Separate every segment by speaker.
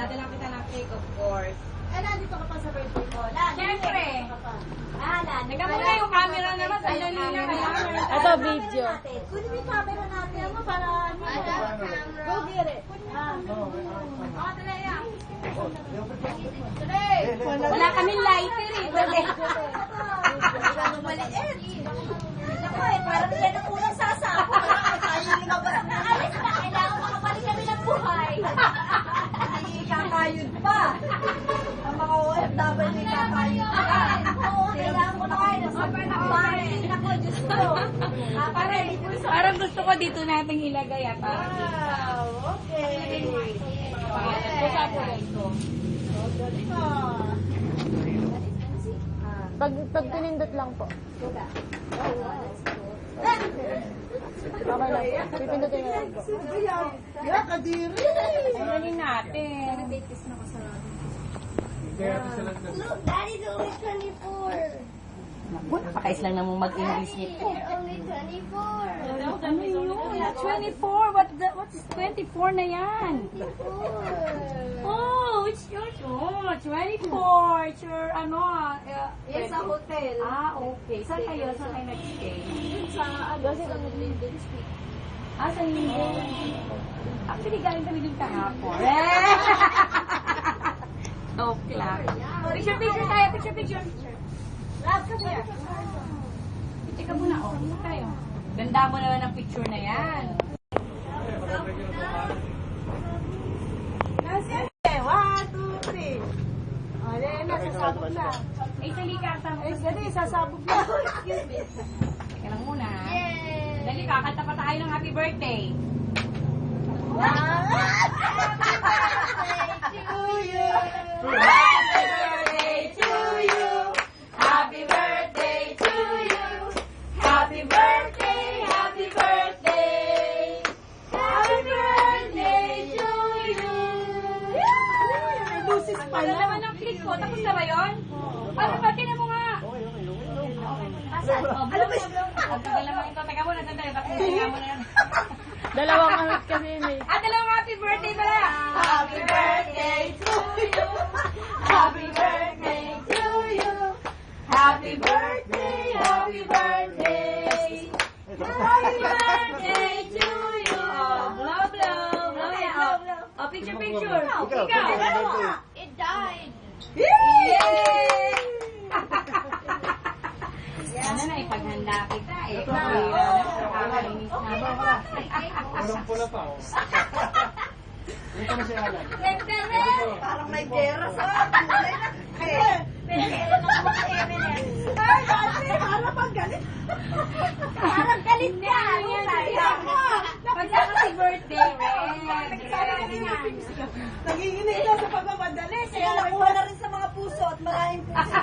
Speaker 1: Dadala kita ng cake, of course.
Speaker 2: Nandito ka pa sa birthday ko.
Speaker 1: Siyempre. Nagka mo na yung camera naman. Sandali na.
Speaker 3: Ito, video.
Speaker 2: Kunin mo yung camera natin mo para go get it.
Speaker 1: Wala kaming lighter eh.
Speaker 2: Maliit. Ako eh, parang yan ang unang sasako. Tayo lumabas na alis na. Kailangan makabalik kami ng buhay. Hindi kakayod pa. Ang mga OFW may kakayod pa. Oo, kailangan ko na kayo. Super na bahay. Ako, Diyos ko.
Speaker 1: Parang gusto ko dito natin ilagay ah.
Speaker 2: Wow, okay.
Speaker 1: Basta po ito.
Speaker 3: Pag pinindot lang po. Okay lang. Pipindutin na lang po.
Speaker 2: Yeah, kadiri.
Speaker 1: Tingnan natin.
Speaker 2: Look, Daddy's only 24.
Speaker 1: Naku, napakais lang naman mag-English nito.
Speaker 2: Only 24.
Speaker 1: Ano yun? 24? What's 24 na yan?
Speaker 2: 24.
Speaker 1: Oh, it's your 24. It's your, ano,
Speaker 2: Yes, sa hotel.
Speaker 1: Okay. Saan kayo? Saan kayo nag-stay?
Speaker 2: Sa Linden Street.
Speaker 1: Sa Linden. Actually, galing kami dun kahapon. Okay lang. Picture tayo. Picture.
Speaker 2: Love, come here.
Speaker 1: Picture ka muna. Picture tayo. Ganda mo naman ang picture na yan.
Speaker 2: Nasa 1, 2, 3. Na, sasabog na.
Speaker 1: Dali ka.
Speaker 2: Dali, sasabog na. Excuse me.
Speaker 1: Teka lang muna.
Speaker 2: Yay!
Speaker 1: Dali, kakanta pa tayo ng happy birthday.
Speaker 2: Happy birthday to you. Happy birthday, happy birthday. Happy birthday to you. Lucis
Speaker 1: Ano naman ang click ko? Tapos na ba yun? Ano ba? Tinan mo nga. Asan? Ano ba siya? Ang tagal naman ito. Teka muna, sandali. Teka muna.
Speaker 3: Dalawang kahit kasi yun eh.
Speaker 1: Dalawang happy birthday pala.
Speaker 2: Happy birthday to you. Happy birthday to you. Happy birthday, happy birthday. Happy birthday to you.
Speaker 1: Blow, blow. Blow yan. Oh, picture. Ikaw.
Speaker 2: It died.
Speaker 1: Yay! Ano na, ipaghanda kita eh. Nakakainis na ba?
Speaker 4: Pula pa. Ito na si Alan.
Speaker 2: Parang may gera sa kulay na. Pinag-ere na ako sa Evelyn. Ay, kasi harap ang galit. Parang galit ka.
Speaker 1: Pagka kasi birthday,
Speaker 2: Nagiginig ka sa pagmamadali. Kaya nakuha na rin sa mga puso at maraming puso.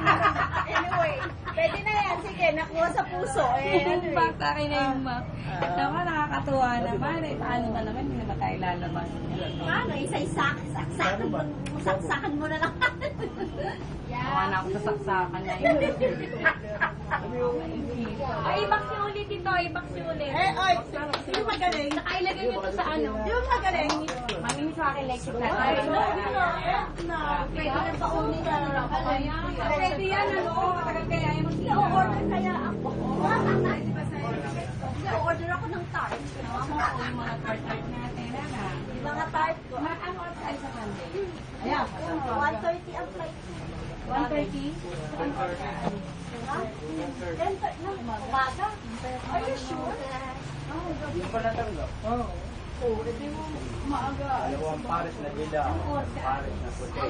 Speaker 2: Anyway, pwede na yan. Sige, nakuha sa puso.
Speaker 1: Bata kayo na yung map. Naman, nakakatuwa naman. Paano ba naman? Hindi naman tayo lalabas.
Speaker 2: Paano? Saksakan mo na lang.
Speaker 1: Nawa na ako sa saksakan na yun. Ay, ibak si ulit ito. Ibak si ulit.
Speaker 2: Oy, yung magaling.
Speaker 1: Nakailagay nyo to sa ano?
Speaker 2: Yung magaling.
Speaker 1: Maminis sa akin like na.
Speaker 2: Ay, no. Pwede na paunin na.
Speaker 1: Pwede yan, ano? Matagal kaya yung
Speaker 2: I-order kaya ako. I-order ako ng tart.
Speaker 1: yung mga part-part natin.
Speaker 2: Yung mga tart ko.
Speaker 1: Ano oras tayo sa Sunday?
Speaker 2: Ayan. 1:30 ang flight.
Speaker 1: 1:30?
Speaker 2: 10:30 na. Umaga. Are you sure?
Speaker 4: Yung pala talaga. Oo.
Speaker 2: Oo, edi mo maaga.
Speaker 4: Dalawang pares na gila. Pares na puti.